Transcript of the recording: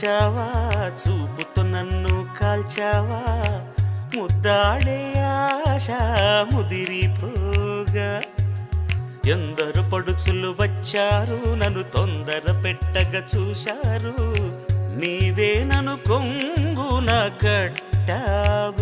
వచ్చావా, చూపుతో నన్ను కాల్చావా, ముద్దాడే ఆశ ముదిరిపోగా. ఎందరు పడుచులు వచ్చారు, నన్ను తొందర పెట్టగా చూశారు, నీవే నన్ను కొంగున కట్టావు.